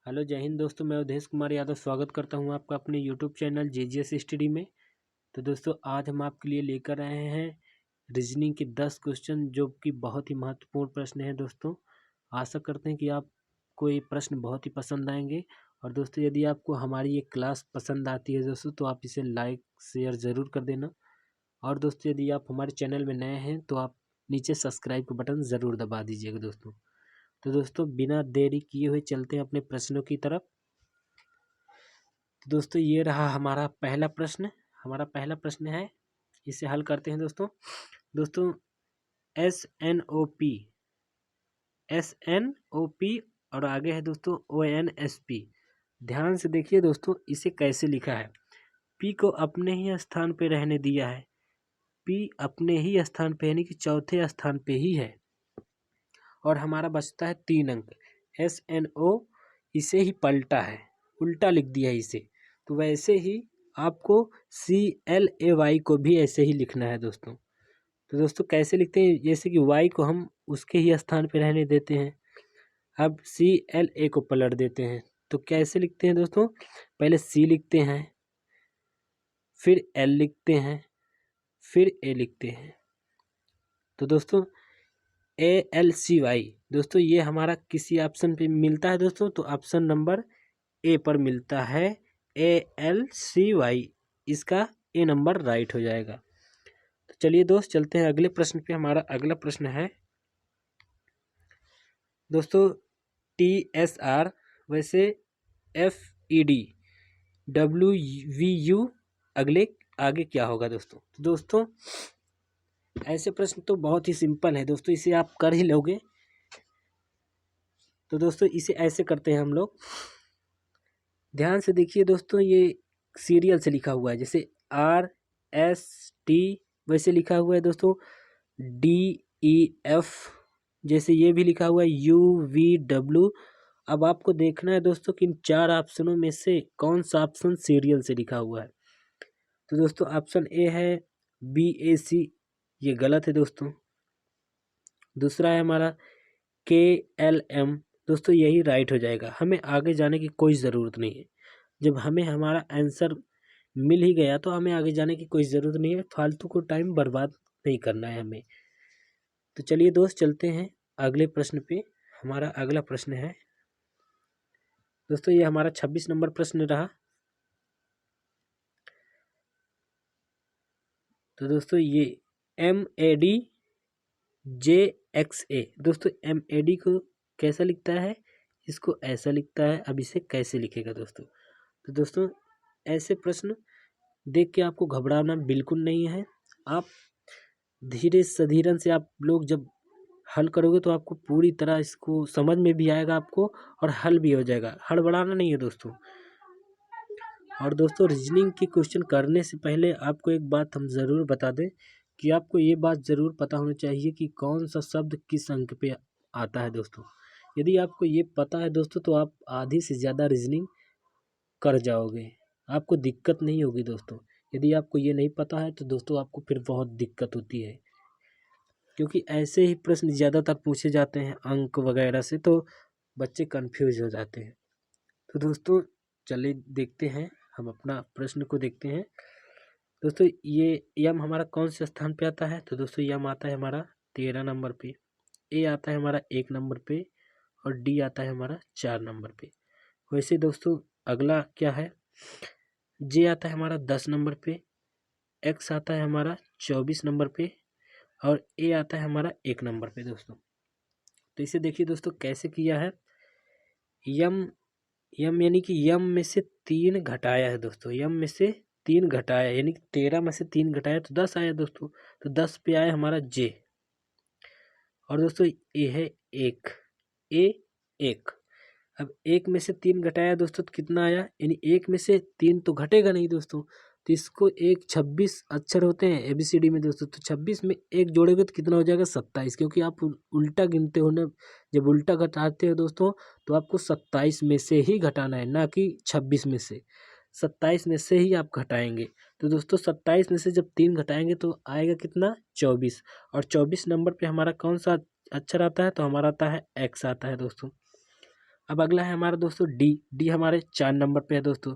Hello जय हिंद दोस्तों, मैं उदेश कुमार यादव स्वागत करता हूं आपका अपने यूट्यूब चैनल जीजीएस स्टडी में। तो दोस्तों आज हम आपके लिए लेकर आए हैं रीजनिंग के 10 क्वेश्चन जो कि बहुत ही महत्वपूर्ण प्रश्न हैं दोस्तों। आशा करते हैं कि आपको ये प्रश्न बहुत ही पसंद आएंगे। और दोस्तों यदि आपको हमारी ये क्लास पसंद आती है दोस्तों तो आप इसे लाइक शेयर ज़रूर कर देना। और दोस्तों यदि आप हमारे चैनल में नए हैं तो आप नीचे सब्सक्राइब का बटन ज़रूर दबा दीजिएगा दोस्तों। तो दोस्तों बिना देरी किए हुए चलते हैं अपने प्रश्नों की तरफ। तो दोस्तों ये रहा हमारा पहला प्रश्न है, इसे हल करते हैं दोस्तों। दोस्तों एस एन ओ पी और आगे है दोस्तों ONSP। ध्यान से देखिए दोस्तों इसे कैसे लिखा है। पी को अपने ही स्थान पे रहने दिया है, पी अपने ही स्थान पे यानी कि चौथे स्थान पे ही है और हमारा बचता है 3 अंक। SNO इसे ही पलटा है, उल्टा लिख दिया है इसे। तो वैसे ही आपको CLAY को भी ऐसे ही लिखना है दोस्तों। तो दोस्तों कैसे लिखते हैं, जैसे कि Y को हम उसके ही स्थान पे रहने देते हैं, अब CLA को पलट देते हैं। तो कैसे लिखते हैं दोस्तों, पहले C लिखते हैं, फिर L लिखते हैं, फिर A लिखते हैं। तो दोस्तों ALCY दोस्तों ये हमारा किसी ऑप्शन पे मिलता है दोस्तों, तो ऑप्शन नंबर ए पर मिलता है ALCY, इसका ए नंबर राइट हो जाएगा। तो चलिए दोस्त चलते हैं अगले प्रश्न पे। हमारा अगला प्रश्न है दोस्तों TSR वैसे FED WVU आगे क्या होगा दोस्तों। तो दोस्तों ऐसे प्रश्न तो बहुत ही सिंपल है दोस्तों, इसे आप कर ही लोगे। तो दोस्तों इसे ऐसे करते हैं हम लोग, ध्यान से देखिए दोस्तों, ये सीरियल से लिखा हुआ है, जैसे RST वैसे लिखा हुआ है दोस्तों, DEF जैसे ये भी लिखा हुआ है, UVW। अब आपको देखना है दोस्तों कि इन 4 ऑप्शनों में से कौन सा ऑप्शन सीरियल से लिखा हुआ है। तो दोस्तों ऑप्शन ए है BAC, ये गलत है दोस्तों। दूसरा है हमारा KLM, दोस्तों यही राइट हो जाएगा। हमें आगे जाने की कोई ज़रूरत नहीं है, जब हमें हमारा आंसर मिल ही गया तो हमें आगे जाने की कोई ज़रूरत नहीं है, फालतू को टाइम बर्बाद नहीं करना है हमें। तो चलिए दोस्त चलते हैं अगले प्रश्न पे। हमारा अगला प्रश्न है दोस्तों, ये हमारा 26 नंबर प्रश्न रहा। तो दोस्तों ये MADJXA, दोस्तों MAD को कैसा लिखता है, इसको ऐसा लिखता है। अब इसे कैसे लिखेगा दोस्तों। तो दोस्तों ऐसे प्रश्न देख के आपको घबराना बिल्कुल नहीं है। आप धीरे सधीरन से आप लोग जब हल करोगे तो आपको पूरी तरह इसको समझ में भी आएगा आपको और हल भी हो जाएगा। हड़बड़ाना नहीं है दोस्तों। और दोस्तों रीजनिंग के क्वेश्चन करने से पहले आपको एक बात हम ज़रूर बता दें कि आपको ये बात ज़रूर पता होनी चाहिए कि कौन सा शब्द किस अंक पे आता है दोस्तों। यदि आपको ये पता है दोस्तों तो आप आधी से ज़्यादा रीजनिंग कर जाओगे, आपको दिक्कत नहीं होगी दोस्तों। यदि आपको ये नहीं पता है तो दोस्तों आपको फिर बहुत दिक्कत होती है, क्योंकि ऐसे ही प्रश्न ज़्यादातर पूछे जाते हैं अंक वगैरह से, तो बच्चे कंफ्यूज हो जाते हैं। तो दोस्तों चलिए देखते हैं, हम अपना प्रश्न को देखते हैं। दोस्तों ये यम हमारा कौन से स्थान पे आता है। तो दोस्तों यम आता है हमारा 13 नंबर पे, ए आता है हमारा 1 नंबर पे और डी आता है हमारा 4 नंबर पे। वैसे दोस्तों अगला क्या है, जे आता है हमारा 10 नंबर पे, एक्स आता है हमारा 24 नंबर पे और ए आता है हमारा 1 नंबर पे दोस्तों। तो इसे देखिए दोस्तों कैसे किया है। यम यम यानी कि यम में से 3 घटाया है दोस्तों, यम में से 3 घटाया यानी कि 13 में से 3 घटाया तो 10 आया दोस्तों। तो 10 पे आया हमारा जे। और दोस्तों ए है 1, ए 1। अब 1 में से 3 घटाया दोस्तों तो कितना आया, यानी 1 में से 3 तो घटेगा नहीं दोस्तों। तो इसको 26 अक्षर होते हैं ABCD में दोस्तों, तो 26 में 1 जोड़ोगे तो कितना हो जाएगा 27, क्योंकि आप उल्टा गिनते हो ना। जब उल्टा घटाते हो दोस्तों तो आपको 27 में से ही घटाना है, ना कि 26 में से। 27 में से ही आप घटाएंगे। तो दोस्तों 27 में से जब 3 घटाएंगे तो आएगा कितना 24। और 24 नंबर पे हमारा कौन सा अक्षर आता है, तो हमारा आता है एक्स आता है दोस्तों। अब अगला है हमारा दोस्तों डी। डी हमारे 4 नंबर पे है दोस्तों।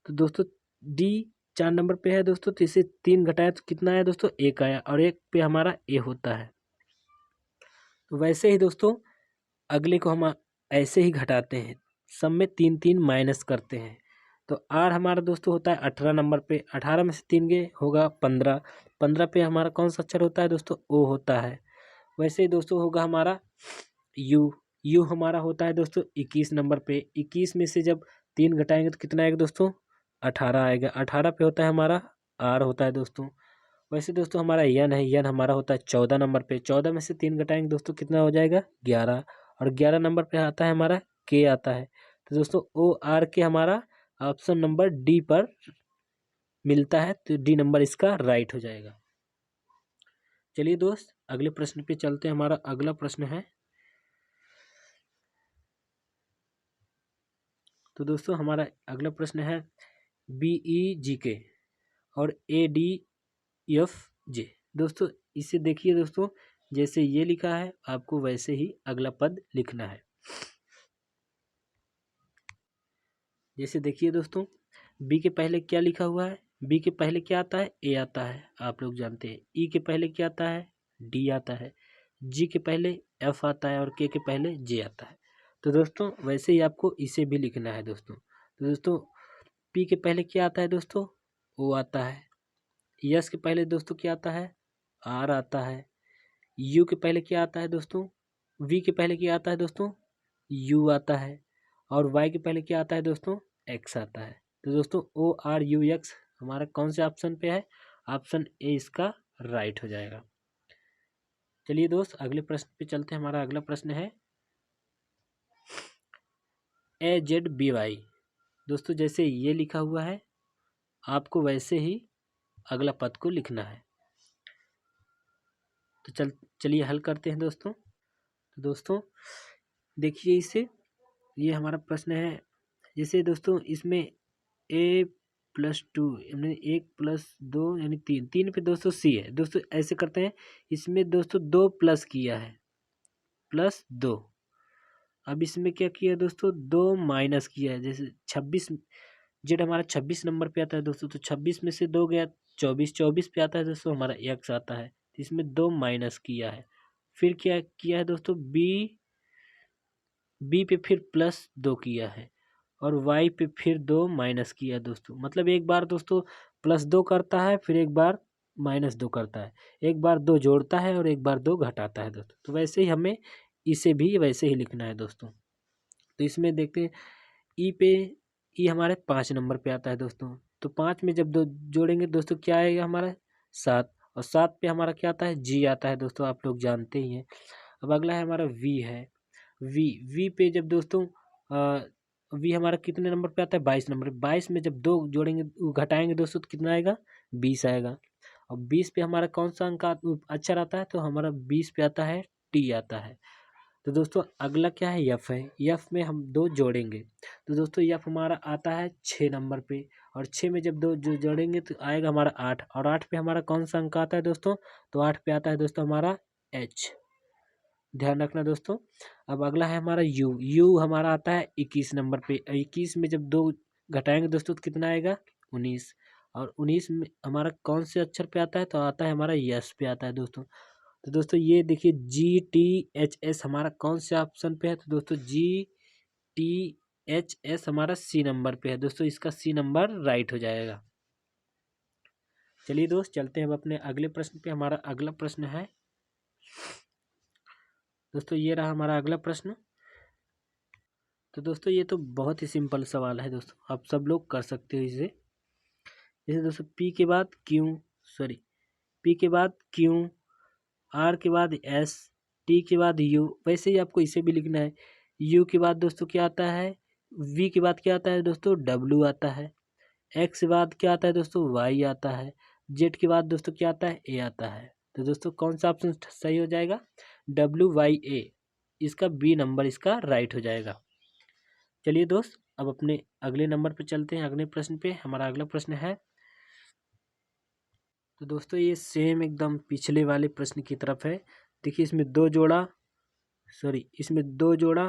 तो दोस्तों डी 4 नंबर पे है दोस्तों, तो इसे 3 घटाया तो कितना आया दोस्तों, 1 आया, और 1 पे हमारा ए होता है। तो वैसे ही दोस्तों अगले को हम ऐसे ही घटाते हैं, सब में 3 3 माइनस करते हैं। तो आर हमारा दोस्तों होता है 18 नंबर पे, 18 में से 3 गए होगा 15, 15 पे हमारा कौन सा अक्षर होता है दोस्तों, ओ होता है। वैसे ही दोस्तों होगा हमारा यू। यू हमारा होता है दोस्तों 21 नंबर पे, 21 में से जब 3 घटाएंगे तो कितना आएगा दोस्तों, 18 आएगा, 18 पे होता है हमारा आर होता है दोस्तों। वैसे दोस्तों हमारा यन है, यन हमारा होता है 14 नंबर पे, 14 में से 3 घटाएंगे दोस्तों कितना हो जाएगा, 11, और 11 नंबर पे आता है हमारा के आता है। तो दोस्तों ओ आर के हमारा ऑप्शन नंबर डी पर मिलता है, तो डी नंबर इसका राइट हो जाएगा। चलिए दोस्त अगले प्रश्न पे चलते हैं। हमारा अगला प्रश्न है, तो दोस्तों हमारा अगला प्रश्न है BEGK और ADFJ। दोस्तों इसे देखिए दोस्तों, जैसे ये लिखा है आपको वैसे ही अगला पद लिखना है। जैसे देखिए दोस्तों, बी के पहले क्या लिखा हुआ है, बी के पहले क्या आता है, ए आता है, आप लोग जानते हैं। ई के पहले क्या आता है, डी आता है। जी के पहले एफ आता है, और के पहले जे आता है। तो दोस्तों वैसे ही आपको इसे भी लिखना है दोस्तों। तो दोस्तों पी के पहले क्या आता है दोस्तों, ओ आता है। यस के पहले दोस्तों क्या आता है, आर आता है। यू के पहले क्या आता है दोस्तों, वी के पहले क्या आता है दोस्तों, यू आता है। और वाई के पहले क्या आता है दोस्तों, एक्स आता है। तो दोस्तों ओ आर यू एक्स हमारा कौन से ऑप्शन पे है, ऑप्शन ए इसका राइट हो जाएगा। चलिए दोस्त अगले प्रश्न पे चलते हैं। हमारा अगला प्रश्न है AZBY। दोस्तों जैसे ये लिखा हुआ है आपको वैसे ही अगला पद को लिखना है। तो चलिए हल करते हैं दोस्तों। तो दोस्तों देखिए इसे, ये हमारा प्रश्न है। जैसे दोस्तों इसमें A+2 यानी 1+2 यानी 3, 3 पे दोस्तों C है। दोस्तों ऐसे करते हैं, इसमें दोस्तों 2 प्लस किया है, +2। अब इसमें क्या किया दोस्तों, 2 माइनस किया है। जैसे 26 जेड हमारा 26 नंबर पे आता है दोस्तों, तो 26 में से 2 गया 24, 24 पे आता है दोस्तों हमारा एक्स आता है। तो इसमें 2 माइनस किया है। फिर क्या किया है दोस्तों, बी पे फिर +2 किया है, और वाई पे फिर 2 माइनस किया दोस्तों। मतलब एक बार दोस्तों +2 करता है, फिर एक बार -2 करता है, एक बार 2 जोड़ता है और एक बार 2 घटाता है दोस्तों। तो वैसे ही हमें इसे भी वैसे ही लिखना है दोस्तों। तो इसमें देखते हैं ई पे, ई हमारे 5 नंबर पे आता है दोस्तों। तो 5 में जब 2 जोड़ेंगे दोस्तों क्या आएगा हमारा, 7, और 7 पे हमारा क्या आता है, जी आता है दोस्तों, आप लोग जानते ही हैं। अब अगला है हमारा वी है। वी पे जब दोस्तों वी हमारा कितने नंबर पे आता है, 22 नंबर। 22 में जब 2 जोड़ेंगे घटाएंगे दोस्तों तो कितना आएगा, 20 आएगा। और 20 पे हमारा कौन सा अंक अक्षर आता है, तो हमारा 20 पे आता है टी आता है। तो दोस्तों अगला क्या है, यफ है। यफ में हम 2 जोड़ेंगे, तो दोस्तों यफ हमारा आता है 6 नंबर पे, और 6 में जब 2 जो जोड़ेंगे तो आएगा हमारा 8, और 8 पे हमारा कौन सा अंक आता है दोस्तों, तो 8 पे आता है दोस्तों हमारा एच। ध्यान रखना दोस्तों। अब अगला है हमारा यू। यू हमारा आता है 21 नंबर पे, 21 में जब 2 घटाएंगे दोस्तों तो कितना आएगा, 19, और 19 में हमारा कौन से अक्षर पे आता है, तो आता है हमारा यस पे आता है दोस्तों। तो दोस्तों ये देखिए GTHS हमारा कौन से ऑप्शन पे है, तो दोस्तों GTHS हमारा सी नंबर पे है दोस्तों, इसका सी नंबर राइट हो जाएगा। चलिए दोस्त चलते हैं अब अपने अगले प्रश्न पे। हमारा अगला प्रश्न है दोस्तों, ये रहा हमारा अगला प्रश्न। तो दोस्तों ये तो बहुत ही सिंपल सवाल है दोस्तों, आप सब लोग कर सकते हो इसे। जैसे दोस्तों पी के बाद क्यू, सॉरी पी के बाद क्यू, आर के बाद एस, टी के बाद यू, वैसे ही आपको इसे भी लिखना है। यू के बाद दोस्तों क्या आता है, वी के बाद क्या आता है दोस्तों, डब्ल्यू आता है। एक्स के बाद क्या आता है दोस्तों, वाई आता है। जेड के बाद दोस्तों क्या आता है, ए आता है। तो दोस्तों कौन सा ऑप्शन सही हो जाएगा, WYA, इसका बी नंबर इसका राइट हो जाएगा। चलिए दोस्त अब अपने अगले नंबर पे चलते हैं, अगले प्रश्न पे। हमारा अगला प्रश्न है, तो दोस्तों ये सेम एकदम पिछले वाले प्रश्न की तरफ है। देखिए इसमें 2 जोड़ा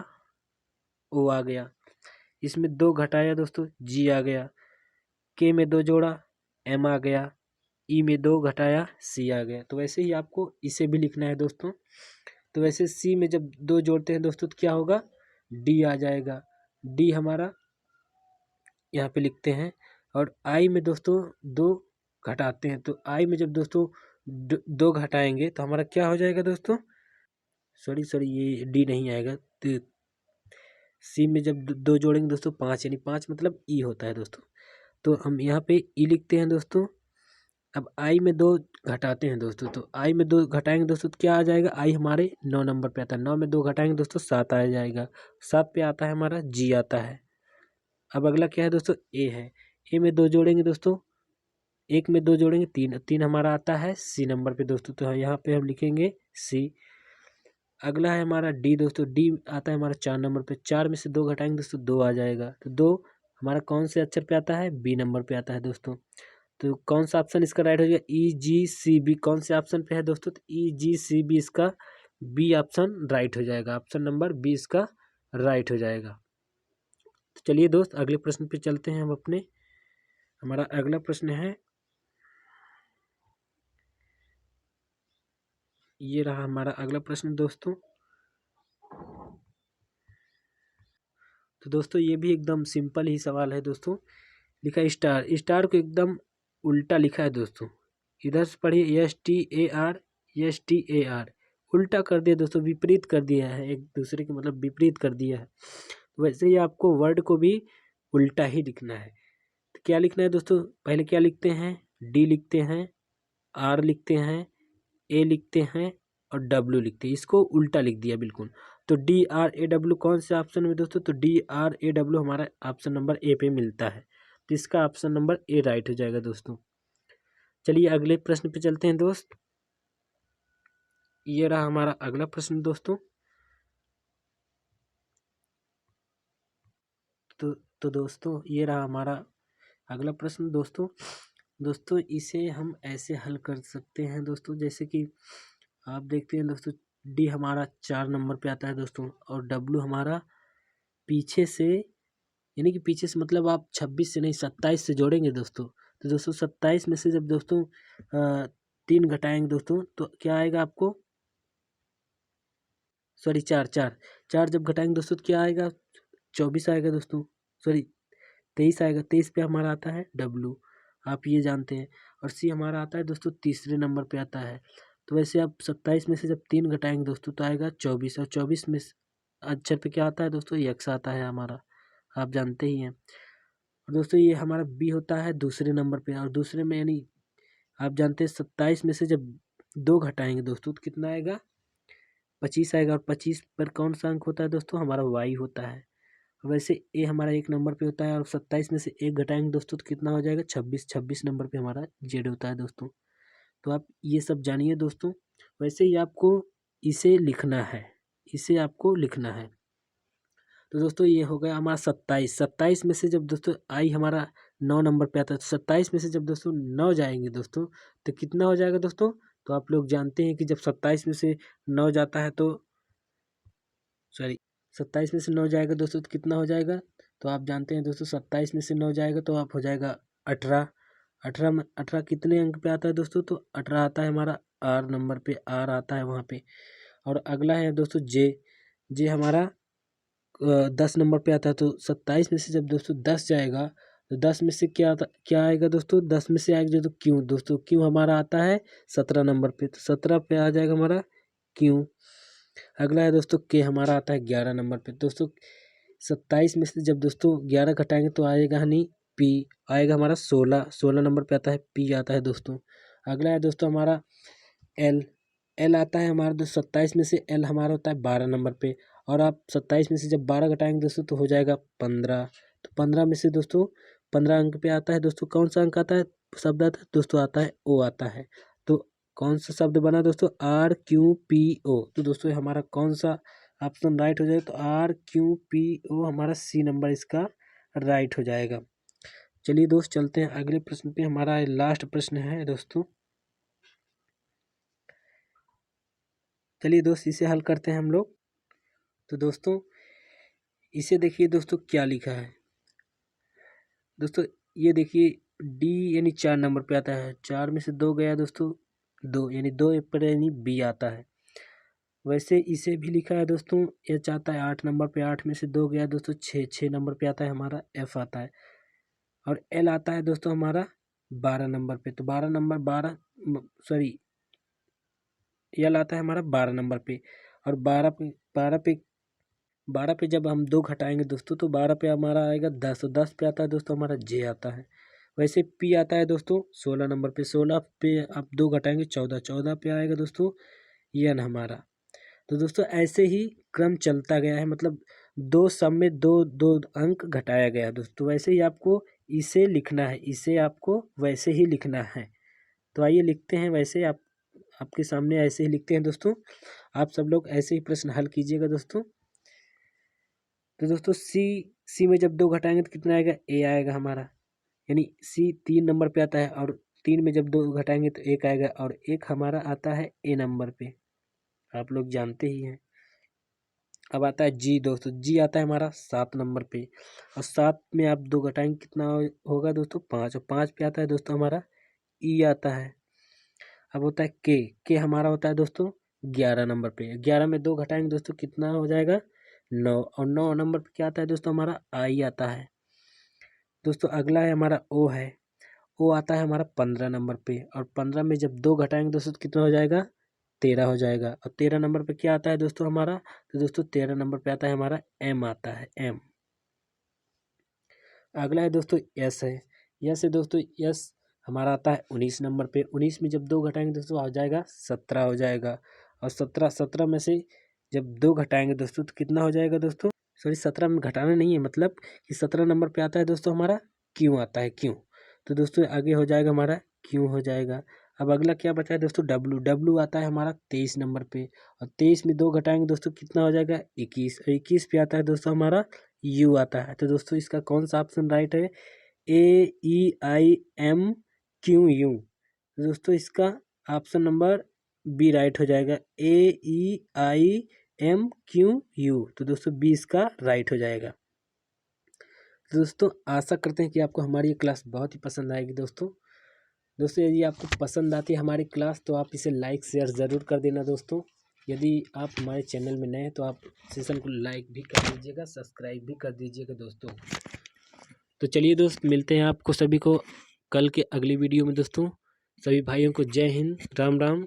ओ आ गया, इसमें 2 घटाया दोस्तों जी आ गया, के में 2 जोड़ा एम आ गया, ई में 2 घटाया सी आ गया। तो वैसे ही आपको इसे भी लिखना है दोस्तों। तो वैसे सी में जब 2 जोड़ते हैं दोस्तों तो क्या होगा, डी आ जाएगा, डी हमारा यहाँ पे लिखते हैं। और आई में दोस्तों 2 घटाते हैं, तो आई में जब दोस्तों 2 घटाएंगे तो हमारा क्या हो जाएगा दोस्तों, सॉरी ये डी नहीं आएगा। तो सी में जब 2 जोड़ेंगे दोस्तों 5, यानी 5 मतलब ई होता है दोस्तों। तो हम यहाँ पे ई लिखते हैं दोस्तों। अब आई में 2 घटाते हैं दोस्तों, तो आई में 2 घटाएंगे दोस्तों तो क्या आ जाएगा, आई हमारे 9 नंबर पे आता है, 9 में 2 घटाएंगे दोस्तों 7 आ जाएगा, 7 पे आता है हमारा जी आता है। अब अगला क्या है दोस्तों, ए है, ए में 2 जोड़ेंगे दोस्तों, एक में 2 जोड़ेंगे 3, 3 हमारा आता है सी नंबर पे दोस्तों, तो यहाँ पे हम लिखेंगे सी। अगला है हमारा डी दोस्तों, डी आता है हमारा 4 नंबर पे, 4 में से 2 घटाएंगे दोस्तों 2 आ जाएगा, तो 2 हमारा कौन से अक्षर पे आता है, बी नंबर पे आता है दोस्तों। तो कौन सा ऑप्शन इसका राइट हो जाएगा, ई जी सी बी, कौन से ऑप्शन पे है दोस्तों, तो ई जी सी बी इसका बी ऑप्शन राइट हो जाएगा, ऑप्शन नंबर बी इसका राइट हो जाएगा। तो चलिए दोस्त अगले प्रश्न पे चलते हैं हम अपने। हमारा अगला प्रश्न है, ये रहा हमारा अगला प्रश्न दोस्तों। तो दोस्तों ये भी एकदम सिंपल ही सवाल है दोस्तों। लिखा है स्टार, स्टार को एकदम उल्टा लिखा है दोस्तों। इधर से पढ़िए S T A R, S T A R, उल्टा कर दिया दोस्तों, विपरीत कर दिया है, एक दूसरे के मतलब विपरीत कर दिया है। वैसे ही आपको वर्ड को भी उल्टा ही लिखना है। तो क्या लिखना है दोस्तों, पहले क्या लिखते हैं, डी लिखते हैं, आर लिखते हैं, ए लिखते हैं और डब्ल्यू लिखते हैं, इसको उल्टा लिख दिया बिल्कुल। तो डी आर ए डब्ल्यू कौन से ऑप्शन में दोस्तों, तो डी आर ए डब्ल्यू हमारा ऑप्शन नंबर ए पे मिलता है, तो इसका ऑप्शन नंबर ए राइट हो जाएगा दोस्तों। चलिए अगले प्रश्न पे चलते हैं दोस्त। ये रहा हमारा अगला प्रश्न दोस्तों। तो दोस्तों ये रहा हमारा अगला प्रश्न दोस्तों। दोस्तों इसे हम ऐसे हल कर सकते हैं दोस्तों, जैसे कि आप देखते हैं दोस्तों, डी हमारा 4 नंबर पे आता है दोस्तों, और डब्ल्यू हमारा पीछे से, यानी कि पीछे से मतलब आप 26 से नहीं 27 से जोड़ेंगे दोस्तों। तो दोस्तों 27 में से जब दोस्तों 3 घटाएंगे दोस्तों तो क्या आएगा आपको, सॉरी 4 जब घटाएंगे दोस्तों तो क्या आएगा, 24 आएगा दोस्तों, सॉरी 23 आएगा, 23 पे हमारा आता है डब्लू, आप ये जानते हैं। और सी हमारा आता है दोस्तों तीसरे नंबर पे आता है। तो वैसे आप 27 में से जब 3 घटाएंगे दोस्तों तो आएगा 24, और 24 में अक्षर पे क्या आता है दोस्तों, यक्स आता है हमारा, आप जानते ही हैं। और दोस्तों ये हमारा बी होता है दूसरे नंबर पे, और दूसरे में यानी आप जानते हैं 27 में से जब 2 घटाएंगे दोस्तों तो कितना आएगा, 25 आएगा, और 25 पर कौन सा अंक होता है दोस्तों, हमारा वाई होता है। वैसे ए हमारा 1 नंबर पे होता है, और 27 में से 1 घटाएंगे दोस्तों तो कितना हो जाएगा, 26, 26 नंबर पे हमारा जेड होता है दोस्तों। तो आप ये सब जानिए दोस्तों। वैसे ही आपको इसे लिखना है, इसे आपको लिखना है। तो दोस्तों ये हो गया हमारा 27, 27 में से जब दोस्तों आई हमारा 9 नंबर पे आता है, तो 27 में से जब दोस्तों 9 जाएंगे दोस्तों तो कितना हो जाएगा दोस्तों, तो आप लोग जानते हैं कि जब 27 में से 9 जाता है तो, सॉरी 27 में से 9 जाएगा दोस्तों तो कितना हो जाएगा, तो आप जानते हैं दोस्तों 27 में से 9 जाएगा तो आप हो जाएगा 18, 18 में 18 कितने अंक पे आता है दोस्तों, तो 18 आता है हमारा आर नंबर पे, आर आता है वहाँ पे। और अगला है दोस्तों जे, जे हमारा 10 नंबर पे आता है। तो 27 में से जब दोस्तों 10 जाएगा तो 10 में से क्या आएगा दोस्तों, 10 में से आएगा जो, तो क्यों दोस्तों, क्यों हमारा आता है 17 नंबर पे, तो 17 पे आ जाएगा हमारा क्यों। अगला है दोस्तों के, हमारा आता है 11 नंबर पे दोस्तों। 27 में से जब दोस्तों 11 घटाएंगे तो आएगा नहीं पी, आएगा हमारा 16, 16 नंबर पे आता है पी आता है दोस्तों। अगला है दोस्तों हमारा एल, एल आता है हमारा दोस्तों 27 में से एल हमारा होता है 12 नंबर पे, और आप 27 में से जब 12 घटाएंगे दोस्तों तो हो जाएगा 15। तो 15 में से दोस्तों 15 अंक पे आता है दोस्तों, कौन सा अंक आता है, शब्द आता है दोस्तों, आता है ओ आता है। तो कौन सा शब्द बना दोस्तों, आर क्यू पी ओ, तो दोस्तों हमारा कौन सा ऑप्शन राइट हो जाएगा, तो आर क्यू पी ओ हमारा सी नंबर इसका राइट हो जाएगा। चलिए दोस्त चलते हैं अगले प्रश्न पे, हमारा लास्ट प्रश्न है दोस्तों। चलिए दोस्त इसे हल करते हैं हम लोग। तो दोस्तों इसे देखिए दोस्तों क्या लिखा है दोस्तों, ये देखिए डी यानी 4 नंबर पे आता है, 4 में से 2 गया दोस्तों, 2 यानी 2 पर यानी बी आता है। वैसे इसे भी लिखा है दोस्तों, ये चाहता है 8 नंबर पे, 8 में से 2 गया दोस्तों, 6 नंबर पे आता है हमारा एफ आता है। और एल आता है दोस्तों हमारा 12 नंबर पे, तो 12 नंबर 12 सॉरी एल आता है हमारा 12 नंबर पे। और 12 पे जब हम 2 घटाएंगे दोस्तों तो 12 पे हमारा आएगा 10, और 10 पे आता है दोस्तों हमारा जे आता है। वैसे पी आता है दोस्तों 16 नंबर पे, 16 पे आप 2 घटाएंगे 14, 14 पे आएगा दोस्तों एन हमारा। तो दोस्तों ऐसे ही क्रम चलता गया है, मतलब 2 सब में 2 अंक घटाया गया है दोस्तों। वैसे ही आपको इसे लिखना है, इसे आपको वैसे ही लिखना है। तो आइए लिखते हैं, वैसे आपके सामने ऐसे ही लिखते हैं दोस्तों। आप सब लोग ऐसे ही प्रश्न हल कीजिएगा दोस्तों। तो दोस्तों सी में जब 2 घटाएंगे तो कितना आएगा, ए आएगा हमारा, यानी सी 3 नंबर पे आता है, और 3 में जब 2 घटाएंगे तो 1 आएगा, और 1 हमारा आता है ए नंबर पे, आप लोग जानते ही हैं। अब आता है जी दोस्तों, जी आता है हमारा 7 नंबर पे, और 7 में आप 2 घटाएंगे कितना होगा दोस्तों, 5, और 5 पे आता है दोस्तों हमारा ई आता है। अब होता है के हमारा होता है दोस्तों 11 नंबर पे, 11 में 2 घटाएंगे दोस्तों कितना हो जाएगा, 9, और 9 नंबर पे क्या आता है दोस्तों हमारा आई आता है। दोस्तों अगला है हमारा ओ है, ओ आता है हमारा 15 नंबर पे, और 15 में जब 2 घटाएंगे दोस्तों तो कितना हो जाएगा, 13 हो जाएगा। और 13 नंबर पे क्या आता है दोस्तों हमारा, तो दोस्तों 13 नंबर पे आता है हमारा एम आता है, एम। अगला है दोस्तों यस है, यस है दोस्तों, यस हमारा आता है 19 नंबर पे, 19 में जब 2 घटाएंगे दोस्तों आ जाएगा 17 हो जाएगा। और 17 में से जब 2 घटाएंगे दोस्तों तो कितना हो जाएगा दोस्तों, सॉरी 17 में घटाना नहीं है, मतलब कि 17 नंबर पे आता है दोस्तों हमारा क्यों आता है, क्यों। तो दोस्तों आगे हो जाएगा हमारा क्यों हो जाएगा। अब अगला क्या बचा है दोस्तों, डब्लू, डब्लू आता है हमारा 23 नंबर पे, और 23 में 2 घटाएंगे दोस्तों कितना हो जाएगा 21, और 21 पे आता है दोस्तों हमारा यू आता है। तो दोस्तों इसका कौन सा ऑप्शन राइट है, AEIMQU। दोस्तों इसका ऑप्शन नंबर बी राइट हो जाएगा, AEIMQU। तो दोस्तों बी इसका राइट हो जाएगा। तो दोस्तों आशा करते हैं कि आपको हमारी ये क्लास बहुत ही पसंद आएगी दोस्तों। दोस्तों यदि आपको पसंद आती है हमारी क्लास तो आप इसे लाइक शेयर ज़रूर कर देना दोस्तों। यदि आप हमारे चैनल में नए हैं तो आप सेशन को लाइक भी कर दीजिएगा, सब्सक्राइब भी कर दीजिएगा दोस्तों। तो चलिए दोस्त, मिलते हैं आपको सभी को कल के अगली वीडियो में दोस्तों। सभी भाइयों को जय हिंद, राम राम।